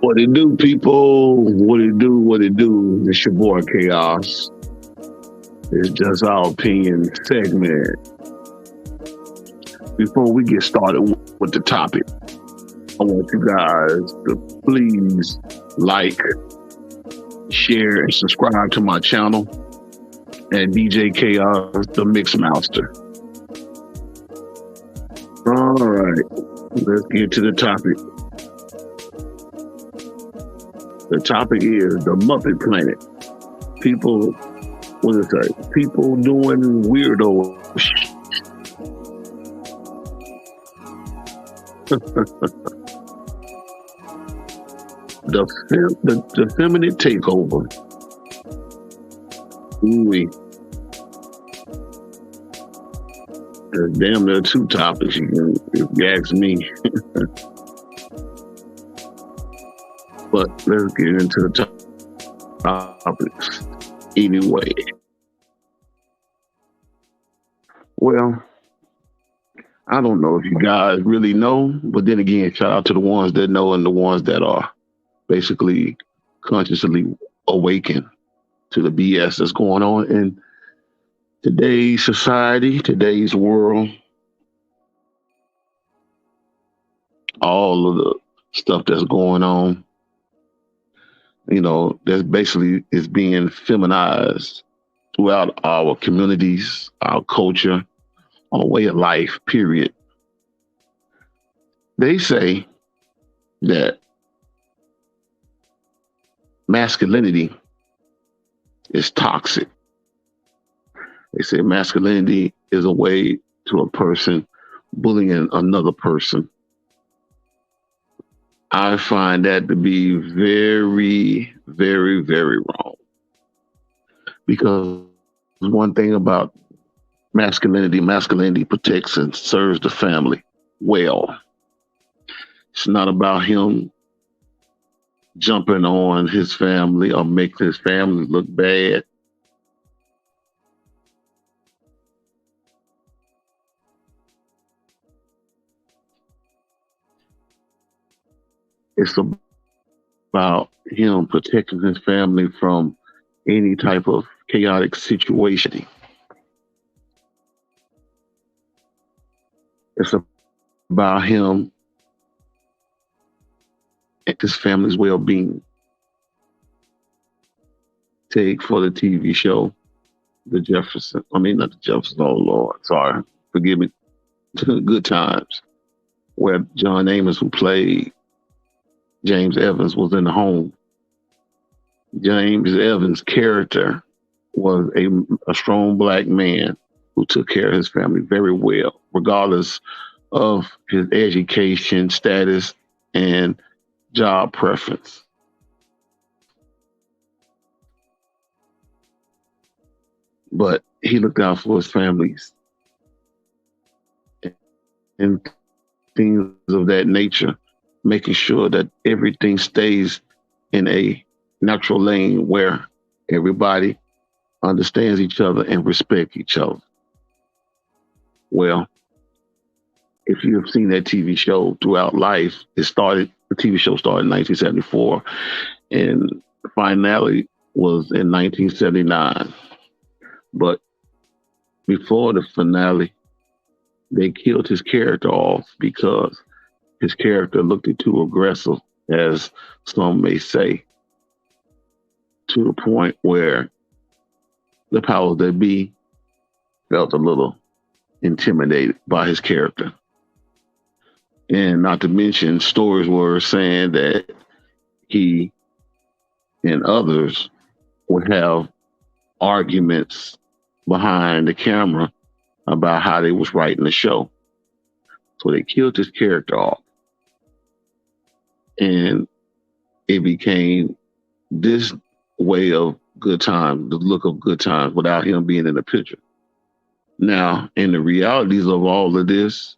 What it do, people? What it do? What it do? It's your boy Chaos. It's just our opinion segment. Before we get started with the topic, I want you guys to please like, share, and subscribe to my channel at DJ Chaos, the Mix Master. All right, let's get to the topic. The topic is the Muppet Planet. People, what is that? People doing weirdo. The feminine takeover. Ooh, there's damn near two topics if you ask me. But let's get into the topics anyway. Well, I don't know if you guys really know, but then again, shout out to the ones that know and the ones that are basically consciously awakened to the BS that's going on in today's society, today's world, all of the stuff that's going on. You know, that basically is being feminized throughout our communities, our culture, our way of life, period. They say that masculinity is toxic. They say masculinity is a way to a person bullying another person. I find that to be very, very, very wrong. Because one thing about masculinity protects and serves the family well. It's not about him jumping on his family or making his family look bad. It's about him protecting his family from any type of chaotic situation. It's about him and his family's well-being. Take for the TV show, not the Jefferson, oh Lord, sorry, forgive me, Good Times, where John Amos, who played James Evans, was in the home. James Evans' character was a strong black man who took care of his family very well, regardless of his education status and job preference. But he looked out for his families and things of that nature, making sure that everything stays in a natural lane where everybody understands each other and respect each other. Well, if you have seen that TV show throughout life, the TV show started in 1974 and the finale was in 1979. But before the finale, they killed his character off because his character looked too aggressive, as some may say, to the point where the powers that be felt a little intimidated by his character. And not to mention, stories were saying that he and others would have arguments behind the camera about how they was writing the show. So they killed his character off. And it became this way of Good Times, the look of Good Times, without him being in the picture. Now, in the realities of all of this,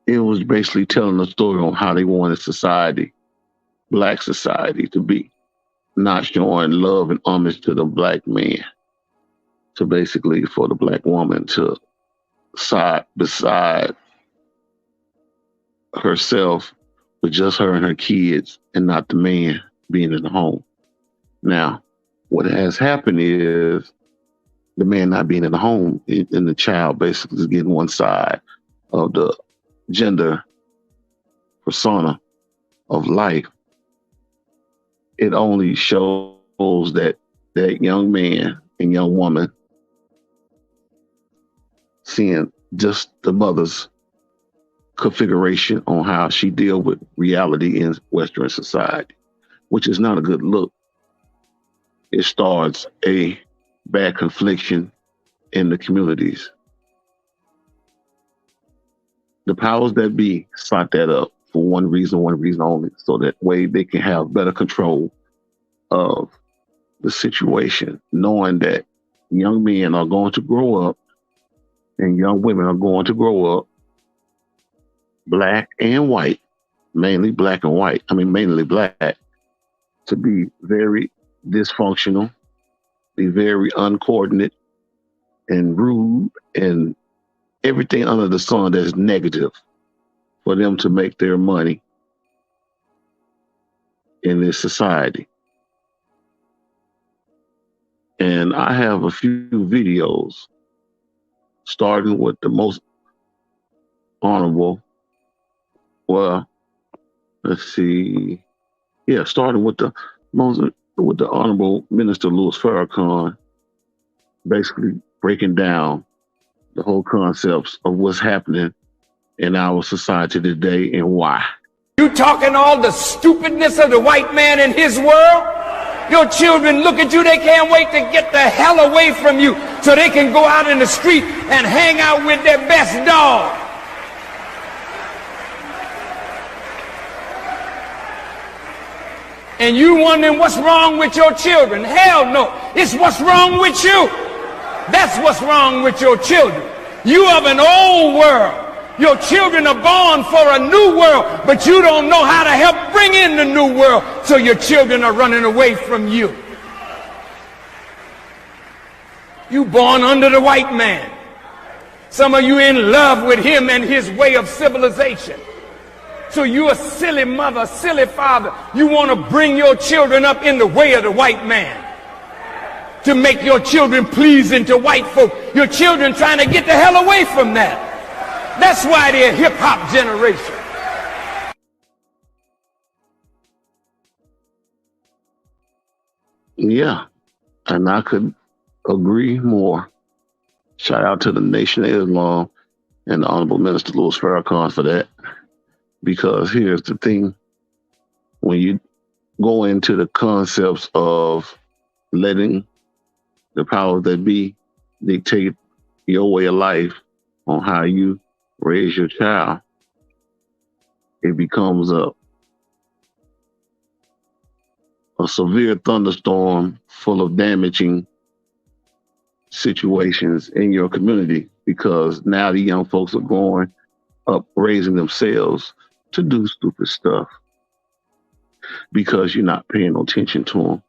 it was basically telling a story on how they wanted society, black society, to be, not showing love and homage to the black man, to basically for the black woman to side beside herself with just her and her kids and not the man being in the home. Now, what has happened is the man not being in the home and the child basically is getting one side of the gender persona of life. It only shows that that young man and young woman seeing just the mother's configuration on how she deal with reality in Western society, which is not a good look. It starts a bad confliction in the communities. The powers that be sought that up for one reason only, so that way they can have better control of the situation, knowing that young men are going to grow up and young women are going to grow up black and white, mainly black and white, mainly black, to be very dysfunctional, be very uncoordinated and rude and everything under the sun that's negative for them to make their money in this society. And I have a few videos starting with the most honorable, well, let's see. Yeah, starting with the Honorable Minister Louis Farrakhan, basically breaking down the whole concepts of what's happening in our society today and why. You talking all the stupidness of the white man in his world? Your children look at you, they can't wait to get the hell away from you so they can go out in the street and hang out with their best dog. And you wondering what's wrong with your children? Hell no, it's what's wrong with you. That's what's wrong with your children. You of an old world. Your children are born for a new world, but you don't know how to help bring in the new world, so your children are running away from you. You born under the white man. Some of you in love with him and his way of civilization. So you a silly mother, silly father. You want to bring your children up in the way of the white man to make your children pleasing to white folk. Your children trying to get the hell away from that. That's why they're a hip-hop generation. Yeah, and I could agree more. Shout out to the Nation of Islam and the Honorable Minister Louis Farrakhan for that. Because here's the thing. When you go into the concepts of letting the powers that be dictate your way of life on how you raise your child, it becomes a severe thunderstorm full of damaging situations in your community, because now the young folks are growing up raising themselves to do stupid stuff because you're not paying no attention to them.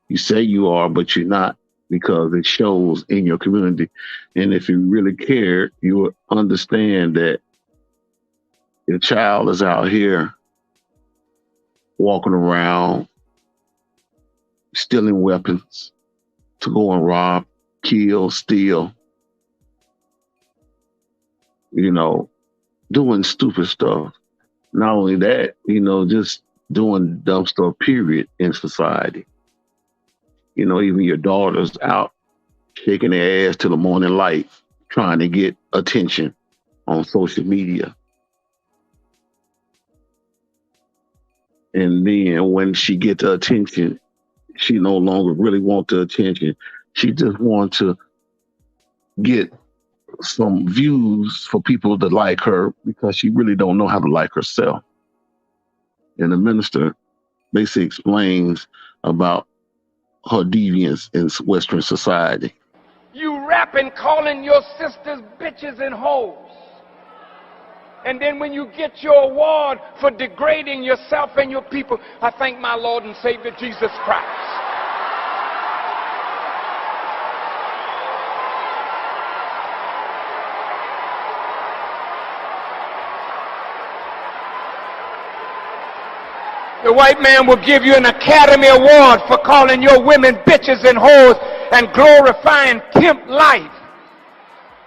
You say you are, but you're not, because it shows in your community. And if you really cared, you would understand that your child is out here walking around, stealing weapons to go and rob, kill, steal, doing stupid stuff. Not only that, just doing dumb stuff, period, in society. Even your daughter's out shaking their ass till the morning light, trying to get attention on social media. And then when she gets the attention, she no longer really wants the attention. She just wants to get some views for people to like her, because she really don't know how to like herself. And the minister basically explains about her deviance in Western society. You rapping, calling your sisters bitches and hoes. And then when you get your award for degrading yourself and your people, I thank my Lord and Savior Jesus Christ. The white man will give you an Academy Award for calling your women bitches and whores and glorifying pimp life.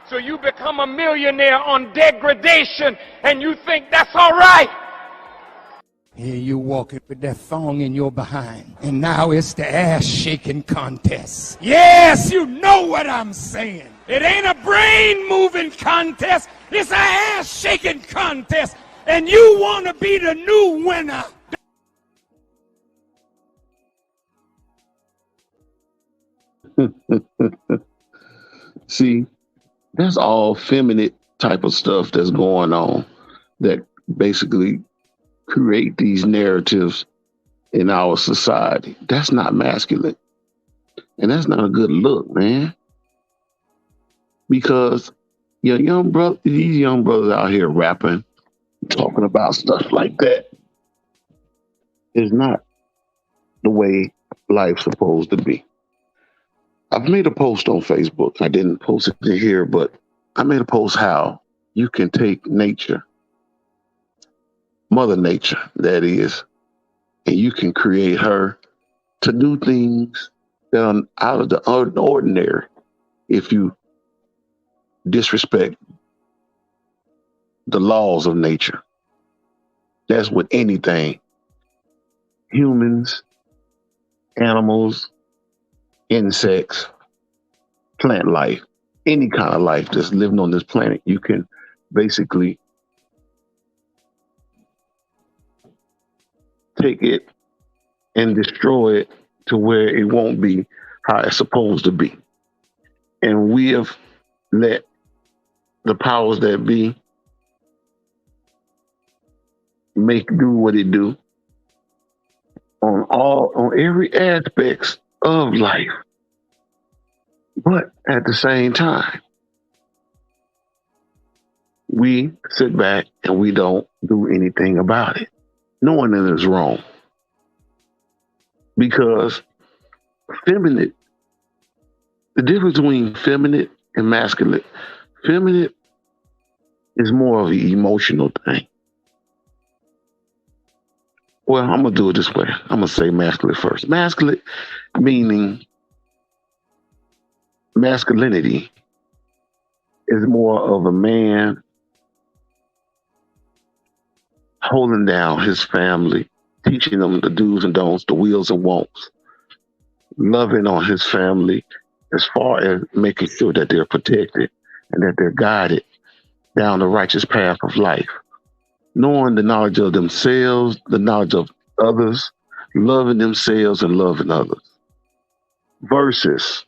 So you become a millionaire on degradation and you think that's all right. Here you walking with that thong in your behind. And now it's the ass-shaking contest. Yes, you know what I'm saying. It ain't a brain-moving contest. It's an ass-shaking contest. And you want to be the new winner. See, that's all feminine type of stuff that's going on that basically create these narratives in our society. That's not masculine. And that's not a good look, man. Because your young brother, these young brothers out here rapping, talking about stuff like that is not the way life's supposed to be. I've made a post on Facebook. I didn't post it in here, but I made a post how you can take nature, Mother Nature, that is, and you can create her to do things that are out of the ordinary if you disrespect the laws of nature. That's with anything. Humans, animals, insects, plant life, any kind of life that's living on this planet, you can basically take it and destroy it to where it won't be how it's supposed to be. And we have let the powers that be do what it do on every aspects of life. But at the same time, we sit back and we don't do anything about it, knowing that it's wrong. Because feminine, the difference between feminine and masculine, feminine is more of an emotional thing. Well, I'm going to do it this way. I'm going to say masculine first. Masculine meaning masculinity is more of a man holding down his family, teaching them the do's and don'ts, the wills and won'ts, loving on his family as far as making sure that they're protected and that they're guided down the righteous path of life. Knowing the knowledge of themselves, the knowledge of others, loving themselves and loving others. Versus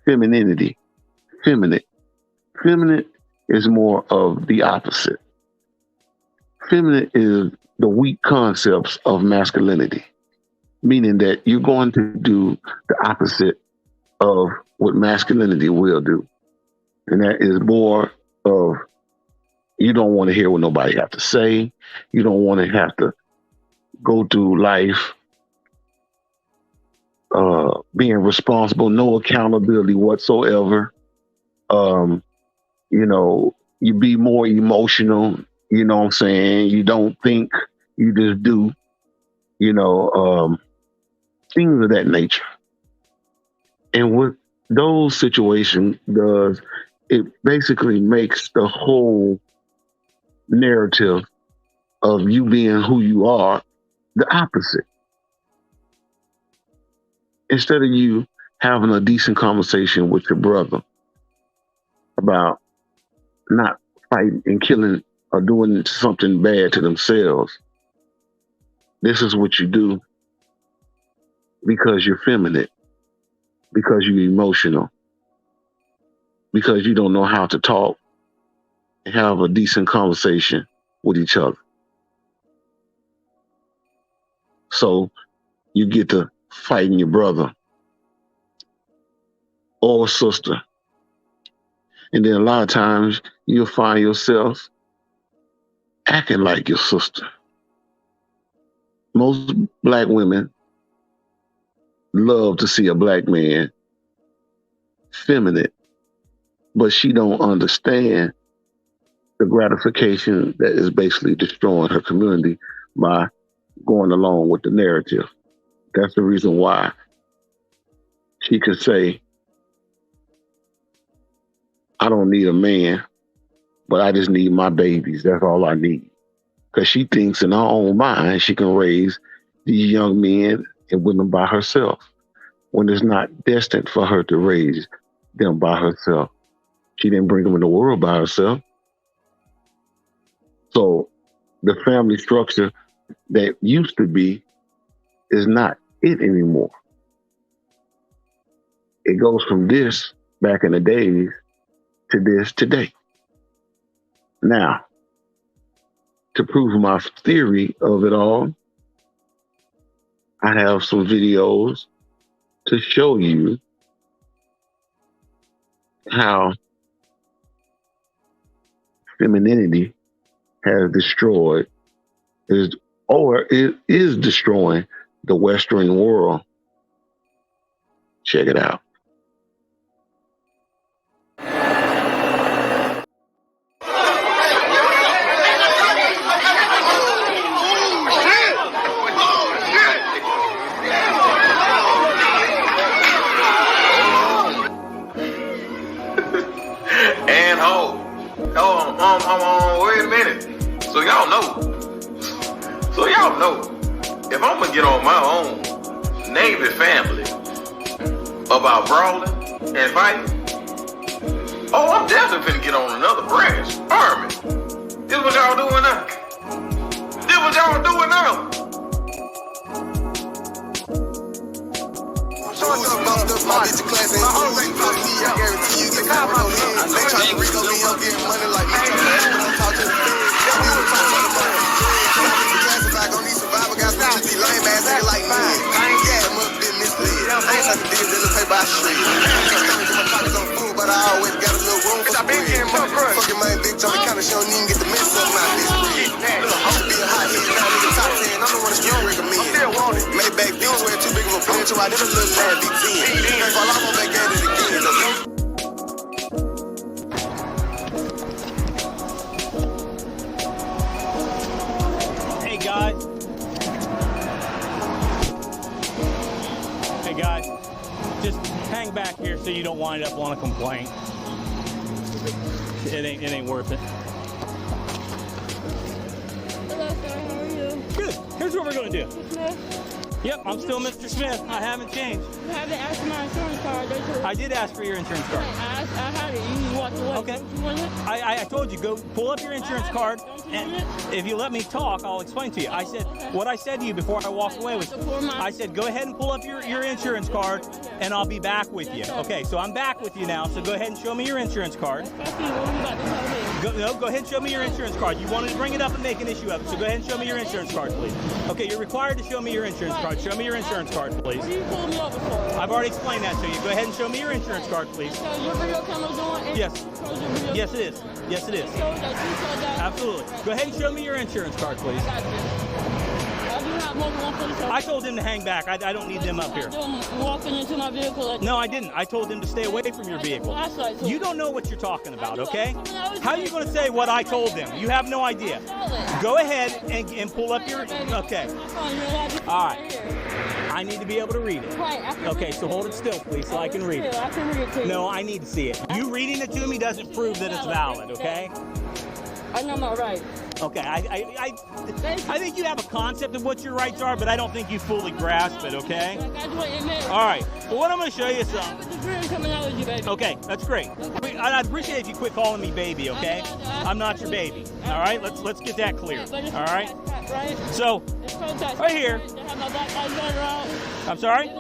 femininity. Feminine. Feminine is more of the opposite. Feminine is the weak concepts of masculinity, meaning that you're going to do the opposite of what masculinity will do. And that is more of you don't want to hear what nobody have to say. You don't want to have to go through life being responsible, no accountability whatsoever. You be more emotional, you know what I'm saying? You don't think, you just do, things of that nature. And what those situations does, it basically makes the whole narrative of you being who you are the opposite. Instead of you having a decent conversation with your brother about not fighting and killing or doing something bad to themselves, this is what you do because you're feminine, because you're emotional, because you don't know how to talk and have a decent conversation with each other. So you get to fighting your brother or sister. And then a lot of times you'll find yourself acting like your sister. Most black women love to see a black man feminine, but she don't understand the gratification that is basically destroying her community by going along with the narrative. That's the reason why she could say, I don't need a man, but I just need my babies. That's all I need. Because she thinks in her own mind she can raise these young men and women by herself when it's not destined for her to raise them by herself. She didn't bring them in the world by herself. So the family structure that used to be is not it anymore. It goes from this back in the days to this today. Now, to prove my theory of it all, I have some videos to show you how femininity has destroyed is destroying the Western world. Check it out. Wait a minute. So y'all know, if I'm gonna get on my own Navy family about brawling and fighting, I'm definitely finna get on another branch, Army. This what y'all doing now? My bitch class ain't cool. I guarantee you get caught with no hands. They try to Rico me, I'm getting money like me. I'm talking to the feds. You don't talk about the money. Classified, gon' need survivor. Got bitches be lame ass nigga like me. Yeah, must been misled. I ain't like a deal, they'll pay by shit. My pockets on food, but I always got a little room for some bread. Fucking my bitch, I'm the kind of she don't even get the mess up my bitch. I'm be a hot head, now nigga top 10. I'm the one that's still recommend. Maybach Beats wear too big of a bitch, so I did a little lad be 10. If I lock my back at it again. Hey guys, just hang back here so you don't wind up on a complaint. It ain't worth it. Hello, sir. How are you? Good. Here's what we're gonna do. Smith? Yep, I'm still Mr. Smith. I haven't changed. You haven't asked for my insurance card, did you? I did ask for your insurance card. I had it. You walked away. Okay. Don't you want it? I told you, go pull up your insurance card, Don't you and want it? if you let me talk, I'll explain to you. I said, what I said to you before I walked away was, I said, go ahead and pull up your insurance card, and I'll be back with you. Okay, so I'm back with you now, so go ahead and show me your insurance card. What are you about to tell me? Go ahead and show me your insurance card. You wanted to bring it up and make an issue of it, so go ahead and show me your insurance card, please. Okay, you're required to show me your insurance card. Show me your insurance card, please. What are you pulling me over for? I've already explained that to you. Go ahead and show me your insurance card, please. So your video camera's on? And Yes. shows your video Yes, it is. Yes, it is. Show that you said that? Absolutely. Go ahead and show me your insurance card, please. I got you. I do have more than one police officer. I told him to hang back. I don't need them up here. Walking into my vehicle. No, I didn't. I told him to stay away from your vehicle. You don't know what you're talking about, okay? How are you going to say what I told them? You have no idea. Go ahead and pull up your... Okay. All right. I need to be able to read it. Okay, so hold it still, please, so I can read it. I can read it to you. No, I need to see it. You reading it to me doesn't prove that it's valid, okay? I know my rights. Okay, I think you have a concept of what your rights are, but I don't think you fully grasp it, okay? All right, well, what I'm going to show you is something. Okay, that's great. I'd appreciate if you quit calling me baby, okay? I'm not your baby, all right? Let's get that clear, all right? So, right here. I'm sorry?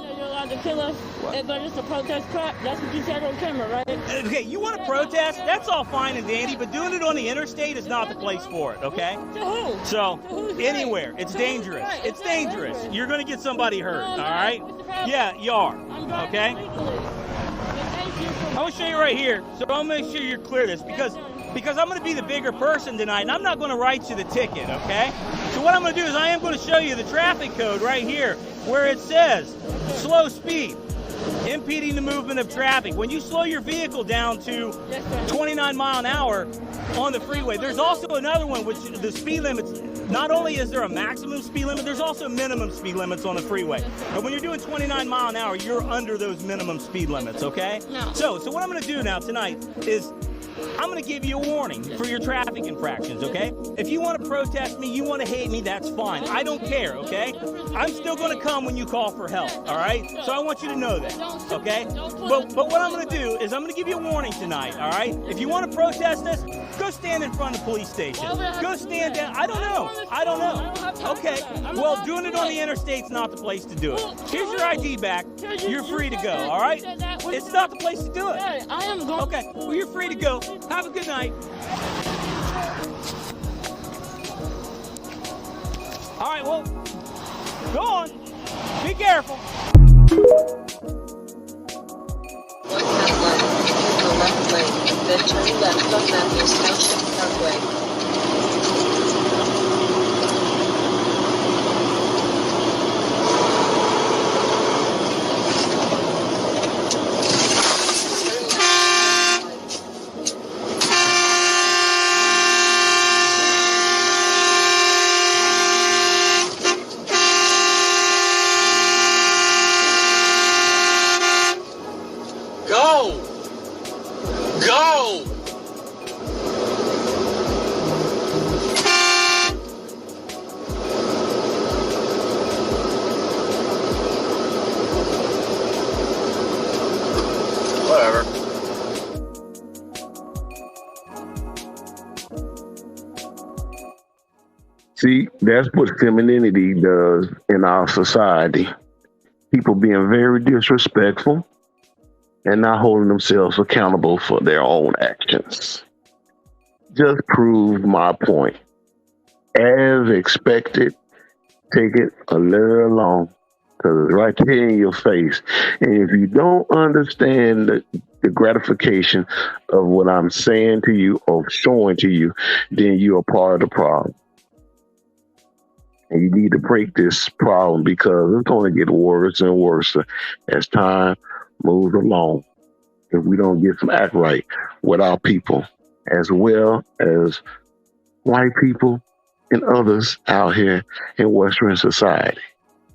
To kill us, but it's a protest crap. That's what you said on camera, right? Okay, you want to protest? That's all fine and dandy, but doing it on the interstate is not the place for it, okay? To who? So, To who's anywhere. right? It's To who's dangerous. right? It's It's not dangerous. dangerous. You're going to get somebody hurt, No, all no, right? what's the problem? Yeah, you are, I'm driving okay? legally. Thank you for- I'm going to show you right here, so I'll make sure you're clear this, because I'm going to be the bigger person tonight, and I'm not going to write you the ticket, okay? So what I'm going to do is I am going to show you the traffic code right here, where it says slow speed, impeding the movement of traffic. When you slow your vehicle down to 29 mile an hour on the freeway, there's also another one, which the speed limit's not only is there a maximum speed limit, there's also minimum speed limits on the freeway. And when you're doing 29 mile an hour, you're under those minimum speed limits, okay? No. So what I'm going to do now tonight is I'm going to give you a warning for your traffic infractions, okay? If you want to protest me, you want to hate me, that's fine. I don't care, okay? I'm still going to come when you call for help, all right? So I want you to know that, okay? But what I'm going to do is I'm going to give you a warning tonight, all right? If you want to protest us, go stand in front of the police station. Go stand down. I don't know. Okay. Well, doing it on the interstate's not the place to do it. Here's your ID back. You're free to go, all right? It's not the place to do it. I am going. Okay. Well, you're free to go. Have a good night. All right, well, go on. Be careful. The left lane, then turn left on Matthews Township Parkway. Go! Go! Whatever. See, that's what femininity does in our society. People being very disrespectful and not holding themselves accountable for their own actions. Just proved my point. As expected, take it a little long because it's right there in your face. And if you don't understand the gratification of what I'm saying to you or showing to you, then you're a part of the problem. And you need to break this problem because it's going to get worse and worse as time moves along. If we don't get some act right with our people, as well as white people and others out here in Western society,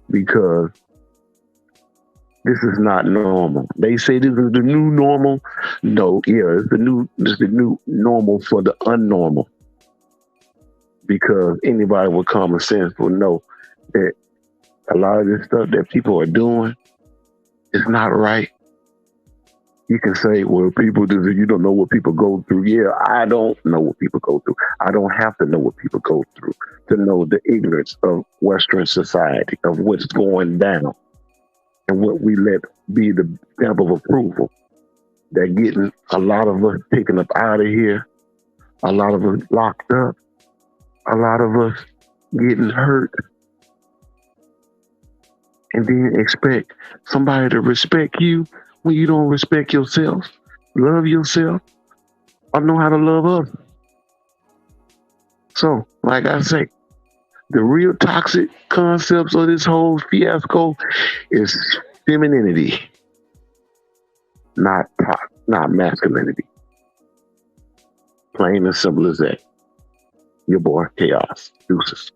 because this is not normal. They say this is the new normal. No, yeah, it's the new normal for the unnormal. Because anybody with common sense will know that a lot of this stuff that people are doing is not right. You can say, well, people do, you don't know what people go through. Yeah, I don't know what people go through. I don't have to know what people go through to know the ignorance of Western society, of what's going down and what we let be the stamp of approval. That getting a lot of us taken up out of here, a lot of us locked up, a lot of us getting hurt, and then expect somebody to respect you when you don't respect yourself, love yourself, or know how to love others. So, like I say, the real toxic concepts of this whole fiasco is femininity, not masculinity. Plain and simple as that. Your boy, Chaos. Deuces.